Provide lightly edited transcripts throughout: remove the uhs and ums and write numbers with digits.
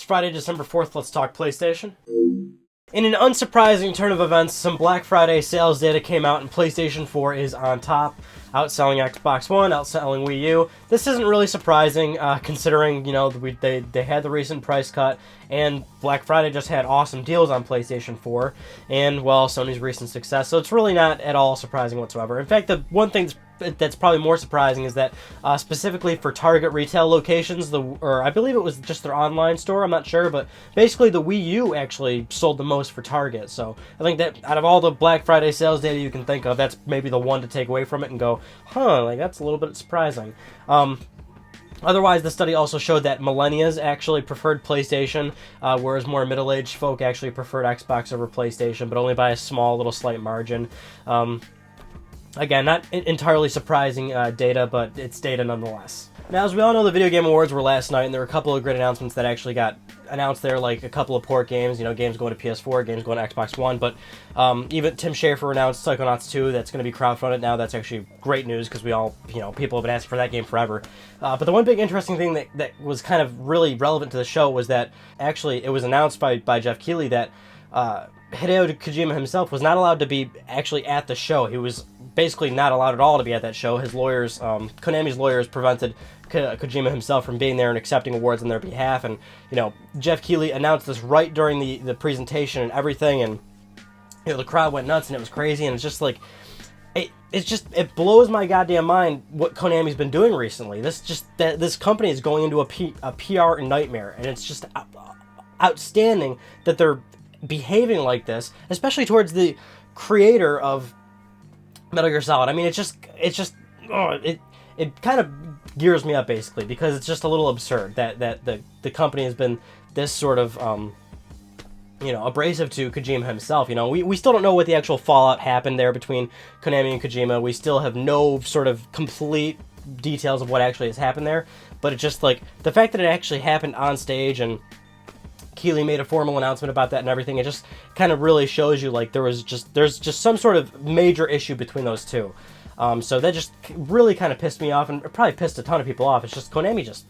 Friday, December 4th. Let's talk PlayStation. In an unsurprising turn of events, some Black Friday sales data came out and PlayStation 4 is on top, outselling Xbox One, outselling Wii U. This isn't really surprising, considering, you know, they had the recent price cut, and Black Friday just had awesome deals on PlayStation 4, and, well, Sony's recent success, so it's really not at all surprising whatsoever. In fact, the one thing that's probably more surprising is that specifically for Target retail locations, or I believe it was just their online store, I'm not sure, but basically the Wii U actually sold the most for Target. So I think that out of all the Black Friday sales data you can think of, that's maybe the one to take away from it and go, huh, like that's a little bit surprising. Otherwise, the study also showed that millennials actually preferred PlayStation, whereas more middle-aged folk actually preferred Xbox over PlayStation, but only by a small, little slight margin. Again, not entirely surprising data, but it's data nonetheless. Now, as we all know, the Video Game Awards were last night, and there were a couple of great announcements that actually got announced there, like a couple of port games, you know, games going to PS4, games going to Xbox One, but even Tim Schafer announced Psychonauts 2, that's going to be crowdfunded now. That's actually great news, because we all, you know, people have been asking for that game forever. But the one big interesting thing that was kind of really relevant to the show was that, actually, it was announced by Jeff Keighley that Hideo Kojima himself was not allowed to be actually at the show. He was basically not allowed at all to be at that show. His lawyers, Konami's lawyers, prevented Kojima himself from being there and accepting awards on their behalf. And, you know, Jeff Keighley announced this right during the presentation and everything, and, you know, the crowd went nuts and it was crazy, and it's just like, it blows my goddamn mind what Konami's been doing recently. This company is going into a PR nightmare, and it's just outstanding that they're behaving like this, especially towards the creator of Metal Gear Solid. I mean, it kind of gears me up, basically, because it's just a little absurd that the company has been this sort of you know, abrasive to Kojima himself. You know, we still don't know what the actual fallout happened there between Konami and Kojima. We still have no sort of complete details of what actually has happened there, but it's just like the fact that it actually happened on stage and Keighley made a formal announcement about that and everything, it just kind of really shows you like there's just some sort of major issue between those two. So that just really kind of pissed me off, and it probably pissed a ton of people off. It's just Konami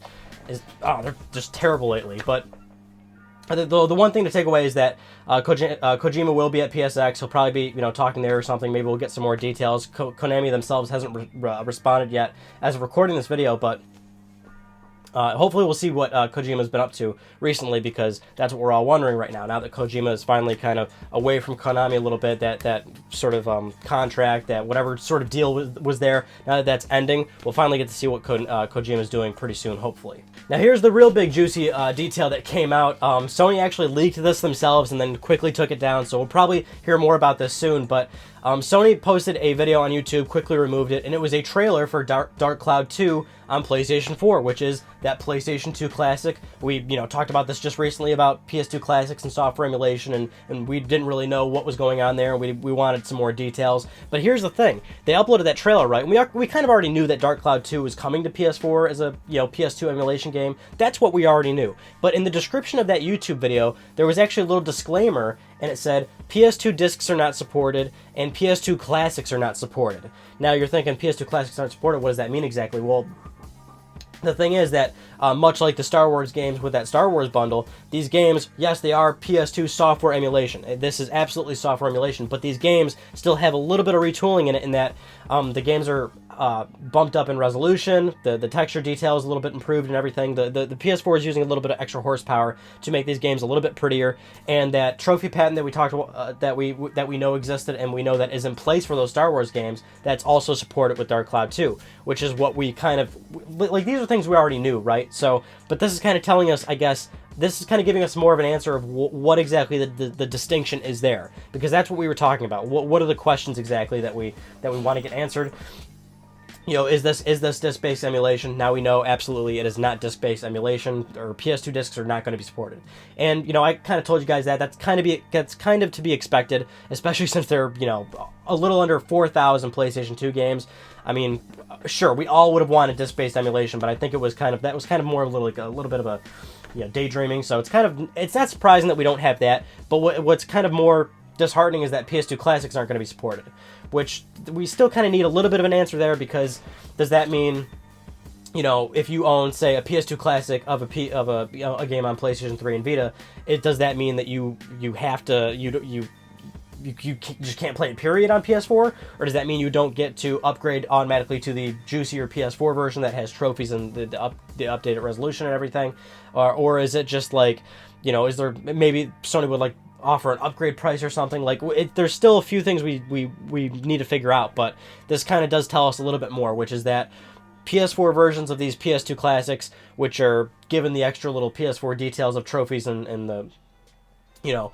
they're just terrible lately. But the one thing to take away is that Kojima will be at PSX. He'll probably be, you know, talking there or something. Maybe we'll get some more details. Konami themselves hasn't responded yet as of recording this video, but hopefully we'll see what Kojima's been up to recently, because that's what we're all wondering right now. Now that Kojima is finally kind of away from Konami a little bit, that sort of contract, that whatever sort of deal was there, now that that's ending, we'll finally get to see what Kojima's doing pretty soon, hopefully. Now here's the real big juicy detail that came out. Sony actually leaked this themselves and then quickly took it down, so we'll probably hear more about this soon, but Sony posted a video on YouTube, quickly removed it, and it was a trailer for Dark Cloud 2 on PlayStation 4, which is that PlayStation 2 Classic. We, you know, talked about this just recently about PS2 Classics and software emulation, and we didn't really know what was going on there. We wanted some more details. But here's the thing. They uploaded that trailer, right? We kind of already knew that Dark Cloud 2 was coming to PS4 as a, you know, PS2 emulation game. That's what we already knew. But in the description of that YouTube video, there was actually a little disclaimer, and it said, PS2 discs are not supported, and PS2 Classics are not supported. Now you're thinking, PS2 Classics aren't supported, what does that mean exactly? Well, the thing is that, much like the Star Wars games with that Star Wars bundle, these games, yes, they are PS2 software emulation. This is absolutely software emulation, but these games still have a little bit of retooling in it, in that the games are bumped up in resolution, the texture detail is a little bit improved and everything. The PS4 is using a little bit of extra horsepower to make these games a little bit prettier, and that trophy patent that we talked about, that we know existed and we know that is in place for those Star Wars games, that's also supported with Dark Cloud 2, which is what we kind of, like, these are things we already knew, right? So, but this is kind of telling us, I guess, this is kind of giving us more of an answer of what exactly the distinction is there, because that's what we were talking about. What are the questions exactly that we want to get answered? You know, is this disc-based emulation? Now we know absolutely it is not disc-based emulation, or PS2 discs are not going to be supported. And, you know, I kind of told you guys that's kind of to be expected, especially since they're, you know, a little under 4,000 PlayStation 2 games. I mean, sure, we all would have wanted disc-based emulation, but I think that was kind of more of a little bit of a, you know, daydreaming. So it's not surprising that we don't have that. But what's kind of more disheartening is that PS2 Classics aren't going to be supported, which we still kind of need a little bit of an answer there, because does that mean you know, if you own, say, a PS2 Classic of a game on PlayStation 3 and Vita, does that mean that you have to you just can't play it, period, on PS4? Or does that mean you don't get to upgrade automatically to the juicier PS4 version that has trophies and the updated resolution and everything? Or is it just like, you know, is there, maybe Sony would like offer an upgrade price or something? Like, there's still a few things we need to figure out, but this kind of does tell us a little bit more, which is that PS4 versions of these PS2 Classics, which are given the extra little PS4 details of trophies and the, you know,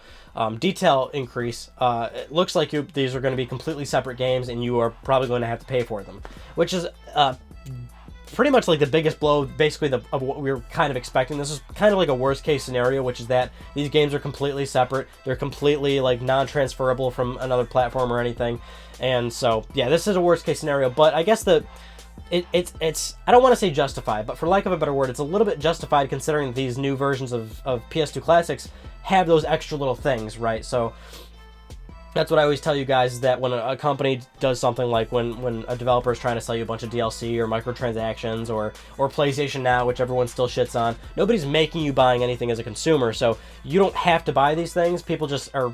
detail increase, it looks like these are going to be completely separate games, and you are probably going to have to pay for them, which is pretty much like the biggest blow, basically, of what we were kind of expecting. This is kind of like a worst case scenario, which is that these games are completely separate. They're completely like non-transferable from another platform or anything. And so, yeah, this is a worst case scenario. But I guess it's I don't want to say justified, but for lack of a better word, it's a little bit justified considering these new versions of PS2 Classics have those extra little things, right? So that's what I always tell you guys, is that when a company does something like when a developer is trying to sell you a bunch of DLC or microtransactions or PlayStation Now, which everyone still shits on, nobody's making you buying anything as a consumer, so you don't have to buy these things. People just are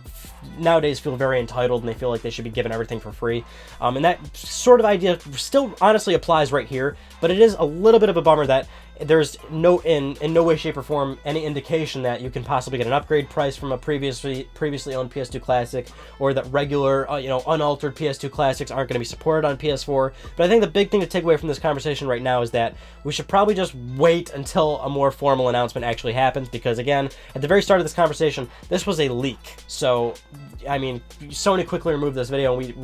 nowadays feel very entitled, and they feel like they should be given everything for free. And that sort of idea still honestly applies right here, but it is a little bit of a bummer that there's in no way, shape, or form any indication that you can possibly get an upgrade price from a previously owned PS2 Classic, or that regular, unaltered PS2 Classics aren't going to be supported on PS4. But I think the big thing to take away from this conversation right now is that we should probably just wait until a more formal announcement actually happens, because again, at the very start of this conversation, this was a leak. So, I mean, Sony quickly removed this video, and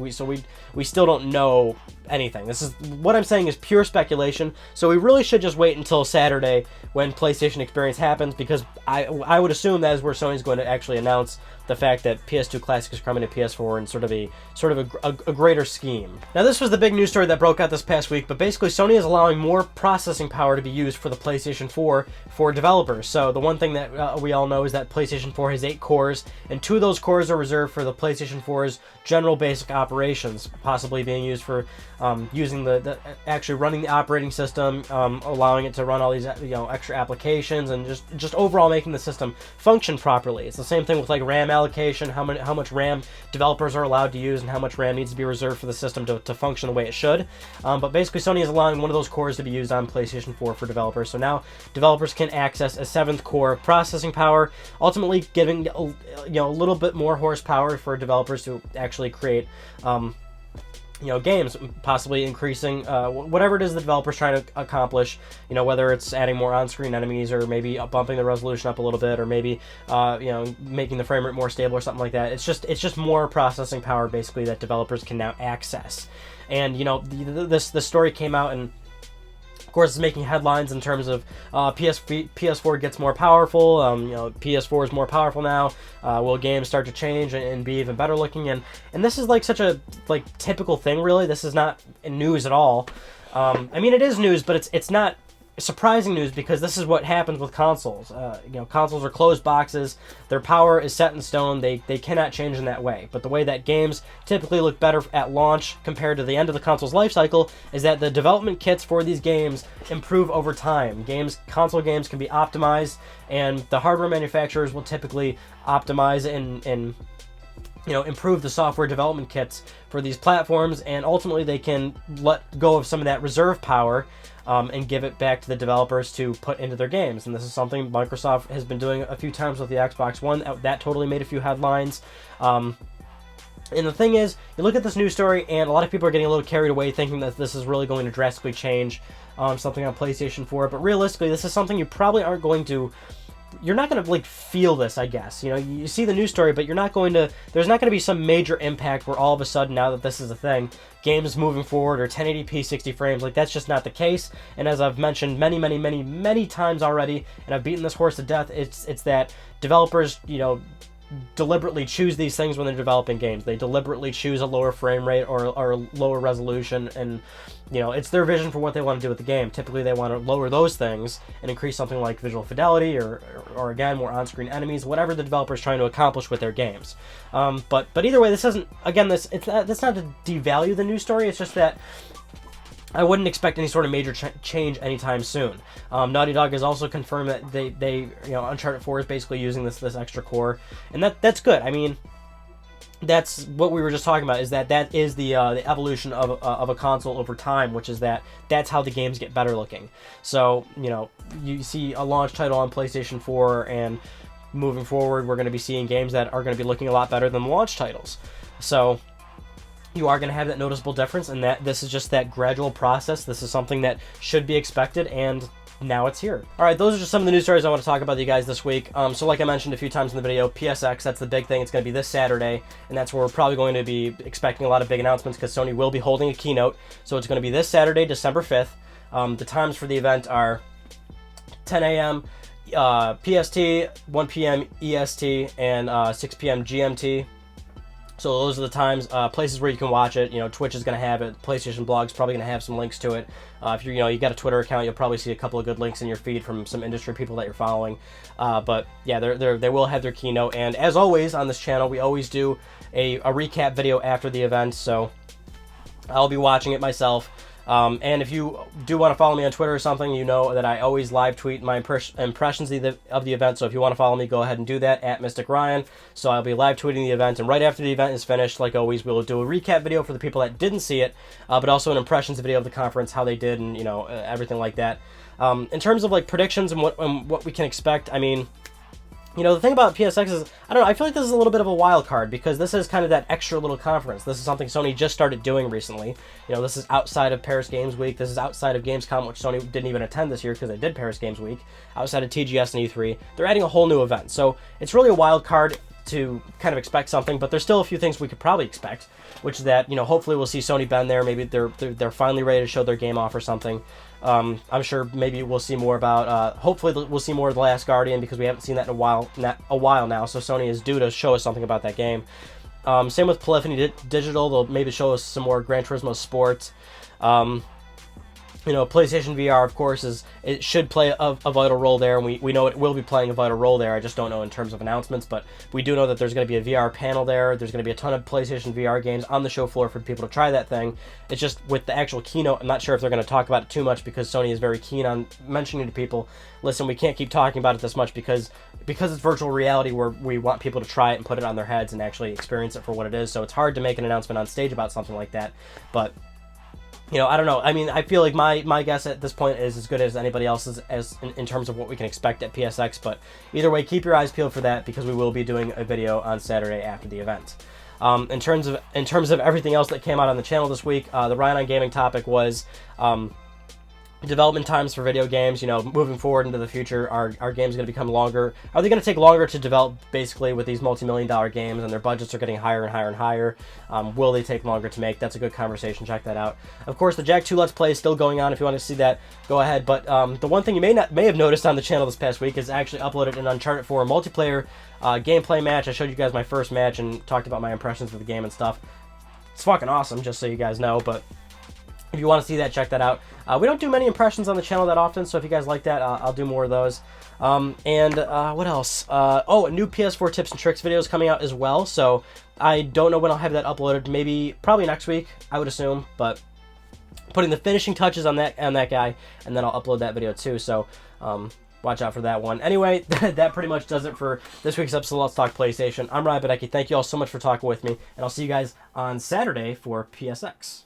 we still don't know anything. This is what I'm saying is pure speculation. So we really should just wait until Saturday when PlayStation Experience happens, because I would assume that is where Sony's going to actually announce the fact that PS2 Classic is coming to PS4 in sort of a greater scheme. Now, this was the big news story that broke out this past week, but basically Sony is allowing more processing power to be used for the PlayStation 4 for developers. So the one thing that we all know is that PlayStation 4 has 8 cores, and 2 of those cores are reserved for the PlayStation 4's general basic operations, possibly being used for using the actually running the operating system, allowing it to run all these extra applications, and just overall making the system function properly. It's the same thing with like RAM allocation, how much RAM developers are allowed to use, and how much RAM needs to be reserved for the system to function the way it should. But basically, Sony is allowing one of those cores to be used on PlayStation 4 for developers. So now developers can access a 7th core processing power, ultimately giving a little bit more horsepower for developers to actually create games, possibly increasing whatever it is the developer's trying to accomplish, whether it's adding more on-screen enemies, or maybe bumping the resolution up a little bit, or maybe making the frame rate more stable or something like that. It's just more processing power basically that developers can now access. And this story came out, and of course, it's making headlines in terms of PS4 gets more powerful. PS4 is more powerful now. Will games start to change and be even better looking? And this is like such a typical thing. Really, this is not news at all. I mean, it is news, but it's not surprising news, because this is what happens with consoles. Consoles are closed boxes. Their power is set in stone. They cannot change in that way. But the way that games typically look better at launch compared to the end of the console's life cycle is that the development kits for these games improve over time. Console games can be optimized, and the hardware manufacturers will typically optimize and improve the software development kits for these platforms, and ultimately they can let go of some of that reserve power and give it back to the developers to put into their games. And this is something Microsoft has been doing a few times with the Xbox One. That totally made a few headlines. And the thing is, you look at this news story, and a lot of people are getting a little carried away thinking that this is really going to drastically change something on PlayStation 4. But realistically, this is something you probably aren't going to... You're not going to feel this, I guess. You see the news story, but there's not going to be some major impact where all of a sudden, now that this is a thing, games moving forward or 1080p 60 frames, that's just not the case. And as I've mentioned many times already, and I've beaten this horse to death, it's that developers, deliberately choose these things when they're developing games. They deliberately choose a lower frame rate or lower resolution, and it's their vision for what they want to do with the game. Typically they want to lower those things and increase something like visual fidelity or again, more on-screen enemies, whatever the developer is trying to accomplish with their games. But either way, this isn't, again, that's not to devalue the news story. It's just that I wouldn't expect any sort of major change anytime soon. Naughty Dog has also confirmed that they Uncharted 4 is basically using this extra core, and that's good. I mean, that's what we were just talking about. Is that is the evolution of a console over time, which is that's how the games get better looking. So you see a launch title on PlayStation 4, and moving forward, we're going to be seeing games that are going to be looking a lot better than the launch titles. So you are going to have that noticeable difference, and that this is just that gradual process. This is something that should be expected, and now it's here. All right, those are just some of the news stories I want to talk about with you guys this week. So like I mentioned a few times in the video, PSX, that's the big thing. It's going to be this Saturday, and that's where we're probably going to be expecting a lot of big announcements, because Sony will be holding a keynote. So it's going to be this Saturday, December 5th. The times for the event are 10 a.m. PST, 1 p.m. EST, and 6 p.m. GMT. So those are the times, places where you can watch it. Twitch is going to have it. PlayStation Blog's probably going to have some links to it. If you got a Twitter account, you'll probably see a couple of good links in your feed from some industry people that you're following. But yeah, they will have their keynote. And as always on this channel, we always do a recap video after the event. So I'll be watching it myself. And if you do want to follow me on Twitter or something, you know that I always live tweet my impressions of the event. So if you want to follow me, go ahead and do that at Mystic Ryan. So I'll be live tweeting the event, and right after the event is finished, like always, we'll do a recap video for the people that didn't see it, but also an impressions video of the conference, how they did, and everything like that. In terms of like predictions and what we can expect, I mean, the thing about PSX is, I don't know, I feel like this is a little bit of a wild card, because this is kind of that extra little conference. This is something Sony just started doing recently. This is outside of Paris Games Week. This is outside of Gamescom, which Sony didn't even attend this year because they did Paris Games Week. Outside of TGS and E3. They're adding a whole new event. So it's really a wild card to kind of expect something, but there's still a few things we could probably expect, which is that, hopefully we'll see Sony Ben there. Maybe they're finally ready to show their game off or something. I'm sure maybe we'll see more about, hopefully we'll see more of The Last Guardian, because we haven't seen that in a while now, so Sony is due to show us something about that game. Same with Polyphony Digital, they'll maybe show us some more Gran Turismo Sport. PlayStation VR, of course, it should play a vital role there, and we know it will be playing a vital role there. I just don't know in terms of announcements, but we do know that there's going to be a VR panel there. There's going to be a ton of PlayStation VR games on the show floor for people to try that thing. It's just with the actual keynote, I'm not sure if they're going to talk about it too much, because Sony is very keen on mentioning to people, listen, we can't keep talking about it this much because it's virtual reality, where we want people to try it and put it on their heads and actually experience it for what it is. So it's hard to make an announcement on stage about something like that, but I don't know. I mean, I feel like my guess at this point is as good as anybody else's in terms of what we can expect at PSX. But either way, keep your eyes peeled for that, because we will be doing a video on Saturday after the event. In terms of everything else that came out on the channel this week, the Ryan on Gaming topic was development times for video games. Moving forward into the future, are games going to become longer? Are they going to take longer to develop, basically, with these multi-million-dollar games, and their budgets are getting higher and higher and higher? Will they take longer to make? That's a good conversation. Check that out. Of course, the Jak 2 Let's Play is still going on. If you want to see that, go ahead. But the one thing you may have noticed on the channel this past week is I actually uploaded an Uncharted 4 multiplayer gameplay match. I showed you guys my first match and talked about my impressions of the game and stuff. It's fucking awesome, just so you guys know, but if you want to see that, check that out. We don't do many impressions on the channel that often, so if you guys like that, I'll do more of those. What else? A new PS4 tips and tricks video is coming out as well, so I don't know when I'll have that uploaded. Probably next week, I would assume, but putting the finishing touches on that guy, and then I'll upload that video too, so watch out for that one. Anyway, that pretty much does it for this week's episode of Let's Talk PlayStation. I'm Ryan Badecki. Thank you all so much for talking with me, and I'll see you guys on Saturday for PSX.